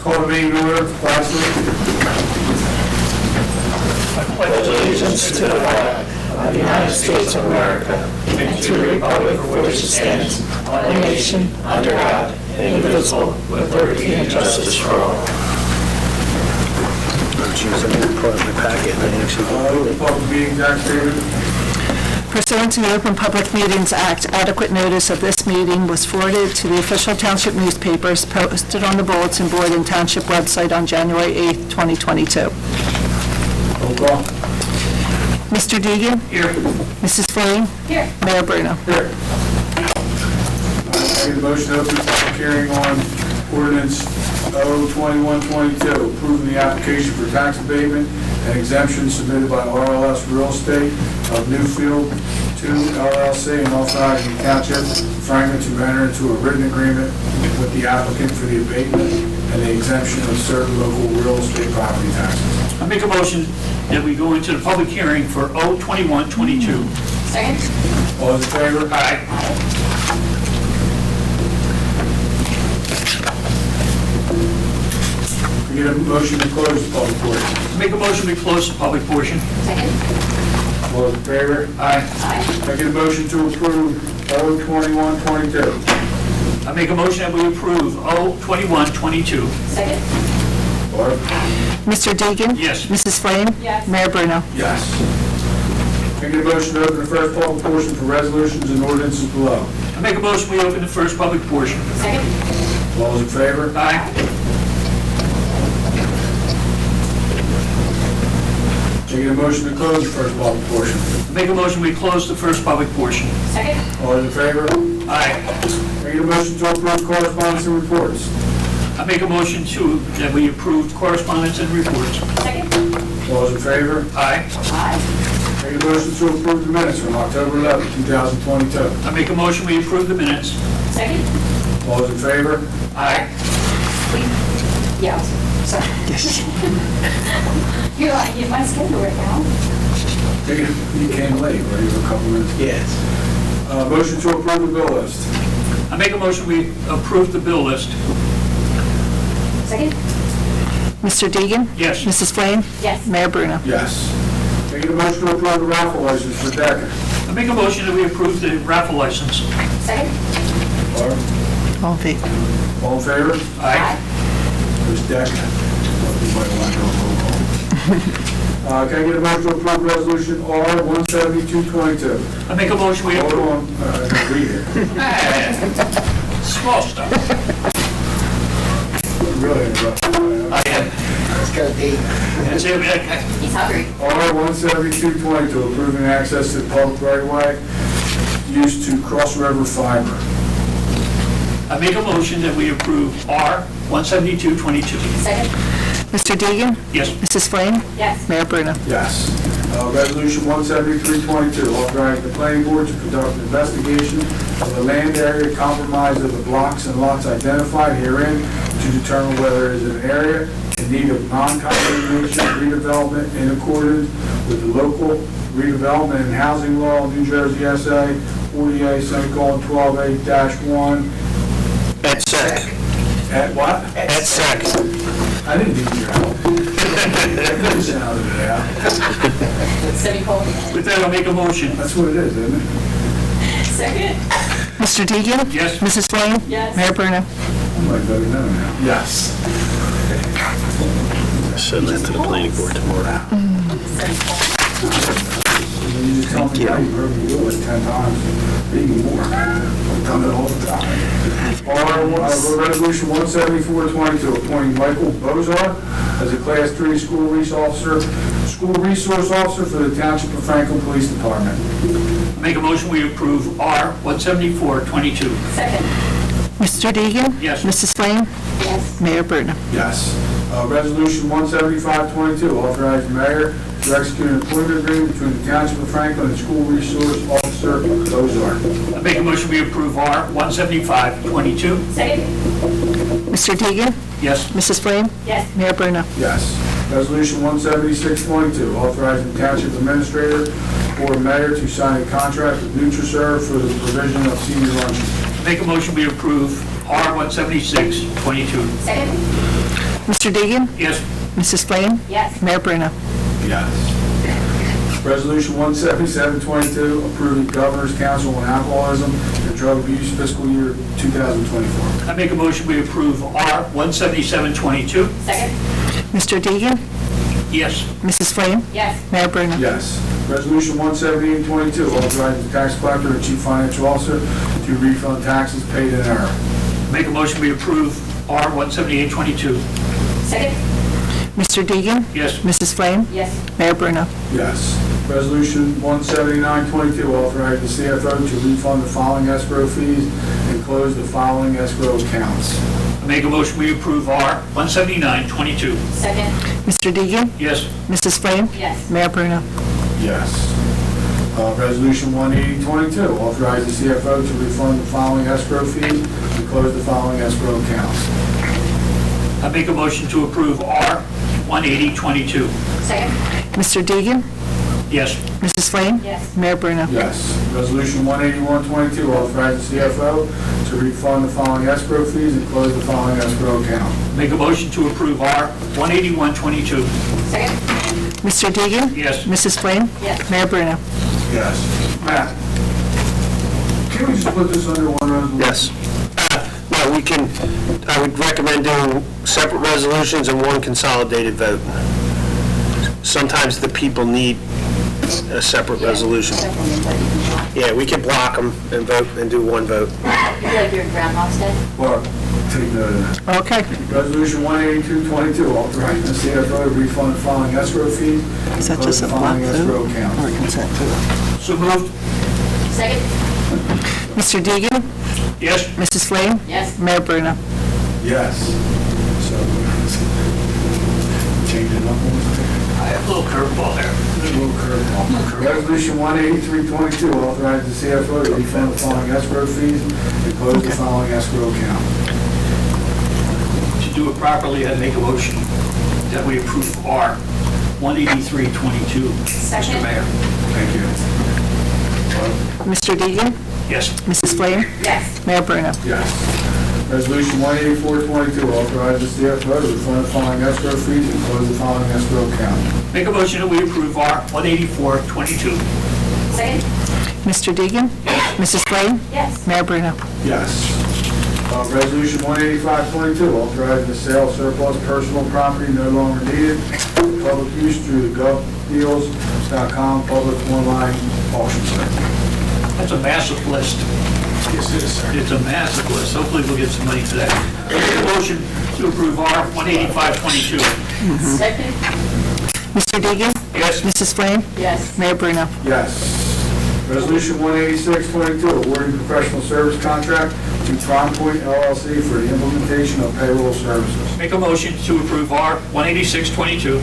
call the meeting to order. Lastly, I pledge allegiance to the flag of the United States of America and to the republic for which it stands, one nation, under God, indivisible, with liberty and justice for all. the public meetings act statement. Pursuant to the Open Public Meetings Act, adequate notice of this meeting was forwarded to the official township newspapers, posted on the bulletin board and township website on January 8th, 2022. Roll call. Mr. Deegan? Here. Mrs. Flame? Here. Mayor Bruno? Here. I make a motion to open the public hearing on ordinance O-2122, approving the application for tax abatement and exemption submitted by RLS Real Estate of Newfield 2 LLC and authorizing the Township Franklin to enter into a written agreement with the applicant for the abatement and the exemption of certain local real estate property taxes. I make a motion that we go into the public hearing for O-2122. Second? All those in favor? Aye. We get a motion to close the public portion. Make a motion we close the public portion. Second? All those in favor? Aye. Aye. I get a motion to approve O-2122. I make a motion that we approve O-2122. Second? Barb? Mr. Deegan? Yes. Mrs. Flame? Yes. Mayor Bruno? Yes. Can I get a motion to open the first public portion for resolutions and ordinances below? I make a motion we open the first public portion. Second? All those in favor? Aye. Can I get a motion to close the first public portion? I make a motion we close the first public portion. Second? All those in favor? Aye. Can I get a motion to approve correspondence and reports? I make a motion that we approve correspondence and reports. Second? All those in favor? Aye. Aye. Can I get a motion to approve the minutes from October 11, 2022? I make a motion we approve the minutes. Second? All those in favor? Aye. Yeah, sorry. You're like, get my schedule right now. You came late, right? For a couple minutes. Yes. Motion to approve the bill list. I make a motion we approve the bill list. Second? Mr. Deegan? Yes. Mrs. Flame? Yes. Mayor Bruno? Yes. Can I get a motion to approve the raffle license for Decker? I make a motion that we approve the raffle license. Second? Barb? All in favor? All in favor? Aye. There's Decker. You might want to go roll call. Can I get a motion to approve resolution R-17222? I make a motion we Hold approve. on, read it. Small stuff. Really interrupted. I am. That's it. He's hungry. R-17222, approving access to the public right-of-way used to cross river fiber. I make a motion that we approve R-17222. Second? Mr. Deegan? Yes. Mrs. Flame? Yes. Mayor Bruno? Yes. Resolution 17322, authorizing the planning board to conduct an investigation of the land area compromised of the blocks and lots identified herein to determine whether it is an area in need of non-condemnation redevelopment in accordance with the local redevelopment and housing law, New Jersey SA 48:12A-1. At sec. At what? At sec. I didn't need your help. I couldn't sound it out. Semicolon. With that, I'll make a motion. That's what it is, isn't it? Second? Mr. Deegan? Yes. Mrs. Flame? Yes. Mayor Bruno? I might better know now. Yes. Send that to the planning board tomorrow. You just tell me how you heard me do it 10 times, maybe more. I've done it all the time. Resolution 17422, appointing Michael Bozarth as a Class 3 school resource officer for the Township of Franklin Police Department. I make a motion we approve R-17422. Second? Mr. Deegan? Yes. Mrs. Flame? Yes. Mayor Bruno? Yes. Resolution 17522, authorizing the mayor to execute an employment agreement between the Township of Franklin and School Resource Officer Bozarth. I make a motion we approve R-17522. Second? Mr. Deegan? Yes. Mrs. Flame? Yes. Mayor Bruno? Yes. Resolution 17622, authorizing the Township Administrator or Mayor to sign a contract with Nutri Serve for the provision of senior lunches. I make a motion we approve R-17622. Second? Mr. Deegan? Yes. Mrs. Flame? Yes. Mayor Bruno? Yes. Resolution 17722, approving Governor's Council on Alcoholism and Drug Abuse fiscal year 2024. I make a motion we approve R 17722. Second. Mr. Deegan? Yes. Mrs. Flame? Yes. Mayor Bruno? Yes. Resolution 17822, authorizing the tax collector and chief financial officer to refund taxes paid in error. Make a motion we approve R 17822. Second. Mr. Deegan? Yes. Mrs. Flame? Yes. Mayor Bruno? Yes. Resolution 17922, authorizing the CFO to refund the following escrow fees and close the following escrow accounts. I make a motion we approve R 17922. Second. Mr. Deegan? Yes. Mrs. Flame? Yes. Mayor Bruno? Yes. Resolution 18022, authorizing the CFO to refund the following escrow fees and close the following escrow accounts. I make a motion to approve R 18022. Second. Mr. Deegan? Yes. Mrs. Flame? Yes. Mayor Bruno? Yes. Resolution 18122, authorizing the CFO to refund the following escrow fees and close the following escrow account. Make a motion to approve R 18122. Second. Mr. Deegan? Yes. Mrs. Flame? Yes. Mayor Bruno? Yes. Matt, can we just put this under one resolution? Yes. No, we can, I would recommend doing separate resolutions and one consolidated vote. Sometimes the people need a separate resolution. Yeah, we can block them and vote and do one vote. You feel like you're in Groundhog's Day? Well, take note of that. Okay. Resolution 18222, authorizing the CFO to refund the following escrow fees and Is that close just the a block following escrow vote or a accounts. consent vote? So moved. Second. Mr. Deegan? Yes. Mrs. Flame? Yes. Mayor Bruno? Yes. So, change it up. I have a little curveball there. Resolution 18322, authorizing the CFO to refund the following escrow fees and close the following escrow account. To do it properly, I make a motion that we approve R 18322. Second. Mr. Mayor. Thank you. Mr. Deegan? Yes. Mrs. Flame? Yes. Mayor Bruno? Yes. Resolution 18422, authorizing the CFO to refund the following escrow fees and close the following escrow account. Make a motion that we approve R 18422. Second. Mr. Deegan? Mrs. Flame? Yes. Mayor Bruno? Yes. Resolution 18522, authorizing the sale of surplus personal property no longer needed for public use through the Govdeals.com public online auction site. That's a massive list. Yes, it is, sir. It's a massive list. Hopefully we'll get some money for that. Make a motion to approve R 18522. Second. Mr. Deegan? Yes. Mrs. Flame? Yes. Mayor Bruno? Yes. Resolution 18622, awarding professional service contract to Primepoint LLC for the implementation of payroll services. Make a motion to approve R 18622.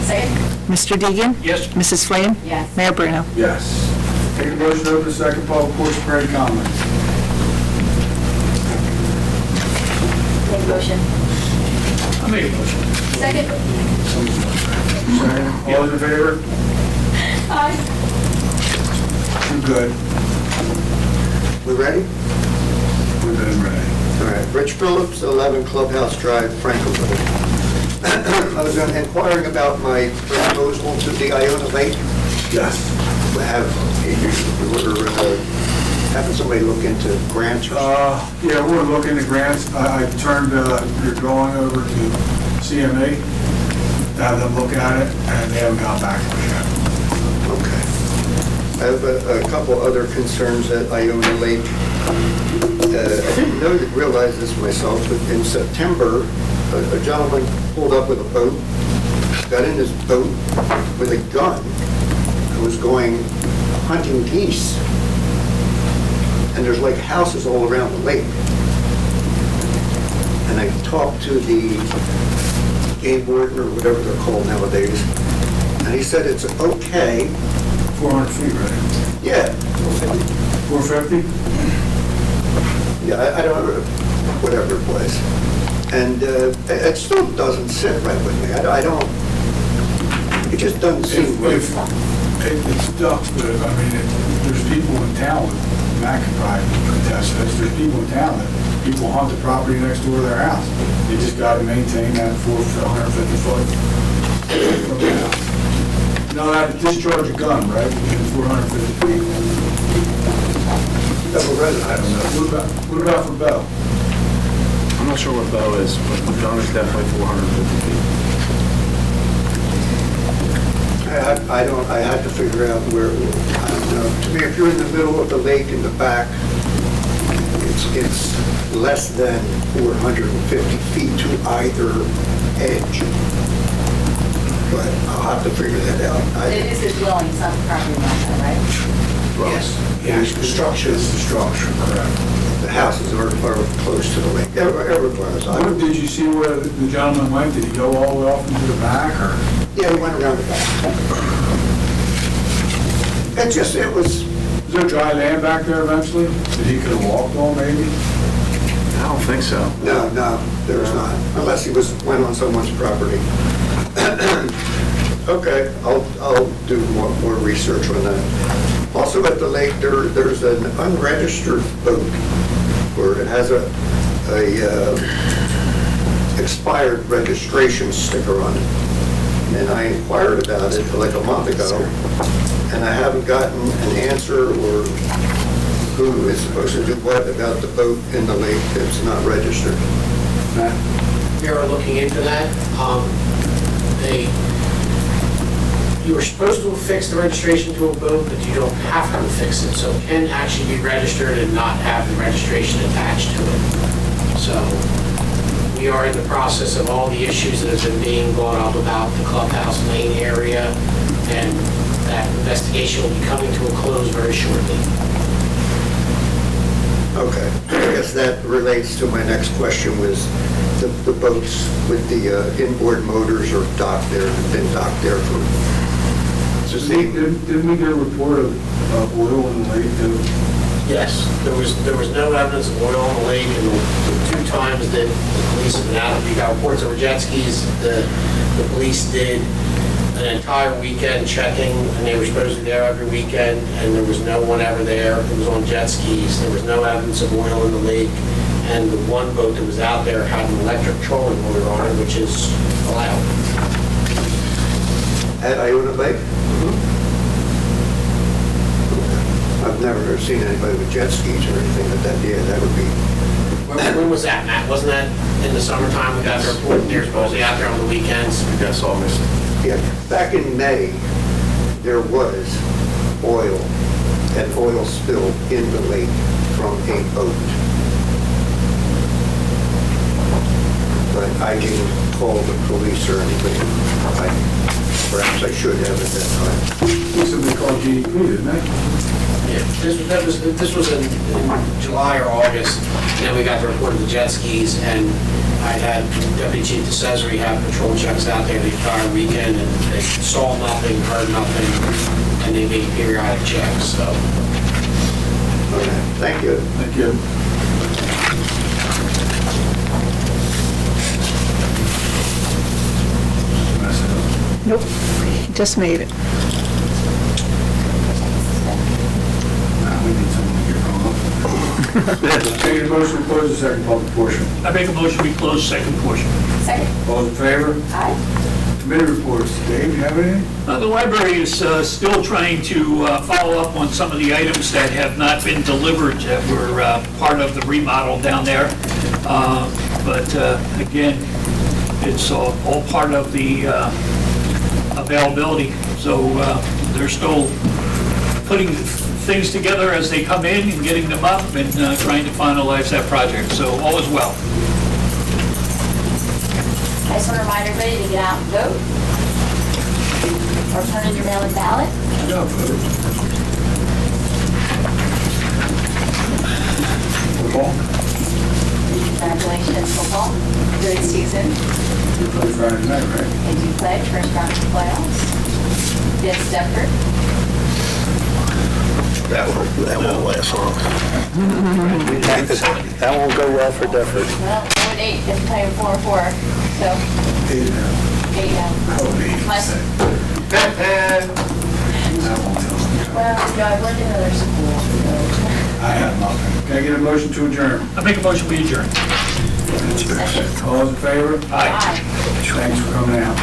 Second. Mr. Deegan? Yes. Mrs. Flame? Yes. Mayor Bruno? Yes. Take a motion to open second public portion for any comments. Make a motion. I made a motion. Second. Second. All those in favor? Aye. We're good. We ready? We've been ready. All right. Rich Phillips, 11 Clubhouse Drive, Franklin. I was inquiring about my proposal to the Iona Lake. Yes. We're having somebody look into grants. Yeah, we're looking at grants. I turned your drawing over to CMA, to have them look at it, and they haven't got back to us yet. Okay. I have a couple other concerns at Iona Lake. I didn't realize this myself, but in September, a gentleman pulled up with a boat, got in his boat with a gun, and was going hunting geese. And there's like houses all around the lake. And I talked to the game warden, or whatever they're called nowadays, and he said it's okay. 400 feet, right? Yeah. 450? Yeah, I don't know, whatever it was. And it still doesn't sit right with me. I don't, it just doesn't seem right. It's tough, but I mean, there's people in town, Matt can probably contest this, there's people in town that people hunt the property next door to their house. They just gotta maintain that 150 foot from the house. No, that discharge a gun, right, within 450 feet. Double resident. I don't know. What about for Bell? I'm not sure what Bo is, but John is definitely 450 feet. I had to figure out where, I don't know. To me, if you're in the middle of the lake in the back, it's less than 450 feet to either edge. But I'll have to figure that out. It is a dwelling, it's not the property line, right? Yes. Yeah, the structure. It's the structure, correct. The houses are close to the lake. Everywhere. What, did you see where the gentleman went? Did he go all the way off into the back, or? Yeah, we went around the back. It was, Is there dry land back there eventually that he could have walked on, maybe? I don't think so. no, there's not, unless he went on someone's property. Okay, I'll do more research on that. Also at the lake, there's an unregistered boat where it has a expired registration sticker on it. And I inquired about it like a month ago, and I haven't gotten an answer or who is supposed to do what about the boat in the lake that's not registered. We are looking into that. You were supposed to affix the registration to a boat, but you don't have to affix it, so it can actually be registered and not have the registration attached to it. So we are in the process of all the issues that have been being brought up about the Clubhouse Lane area, and that investigation will be coming to a close very shortly. Okay, I guess that relates to my next question, was the boats with the inboard motors are docked there, been docked there for... Didn't we get a report of oil in the lake, too? Yes, there was no evidence of oil on the lake, and the 2 times that the police have been out, we got reports over jet skis. The police did an entire weekend checking, and they were supposed to be there every weekend, and there was no one ever there. It was on jet skis. There was no evidence of oil in the lake, and the one boat that was out there had an electric trolling motor on it, which is allowed. At Iona Lake? I've never seen anybody with jet skis or anything like that. Yeah, that would be... When was that, Matt? Wasn't that in the summertime? We got the report, they're supposedly out there on the weekends. I guess August. Yeah, back in May, there was an oil spill in the lake from a boat. But I didn't call the police or anything. Perhaps I should have at that time. Somebody called GEP, didn't they? Yeah, this was in July or August, and then we got the report of the jet skis, and I had Deputy Chief DeCesare have patrol checks out there the entire weekend, and they saw nothing, heard nothing, and they made periodic checks, so. Okay, thank you. Thank you. Nope, he just made it. We need someone to get hung up. Take a motion to close the second public portion. I make a motion, we close second portion. Second. All in favor? Aye. Committee reports. Dave, you have anything? The library is still trying to follow up on some of the items that have not been delivered that were part of the remodel down there. But again, it's all part of the availability. So they're still putting things together as they come in and getting them up and trying to finalize that project. So all is well. I just want to remind everybody to get out and vote, or turn in your mail-in ballot. No, football. Congratulations, football, good season. You play Friday night, right? They do play first round of the playoffs. Against Denver. That won't last long. That won't go well for Deptford. Well, 0-8, just playing 4-4, so 8 now. 8 now. Oh, 8. My- I won't tell them. Well, you know, I've worked in other schools, so. I have nothing. Can I get a motion to adjourn? I make a motion, we adjourn. All those in favor? Aye. Thanks for coming out.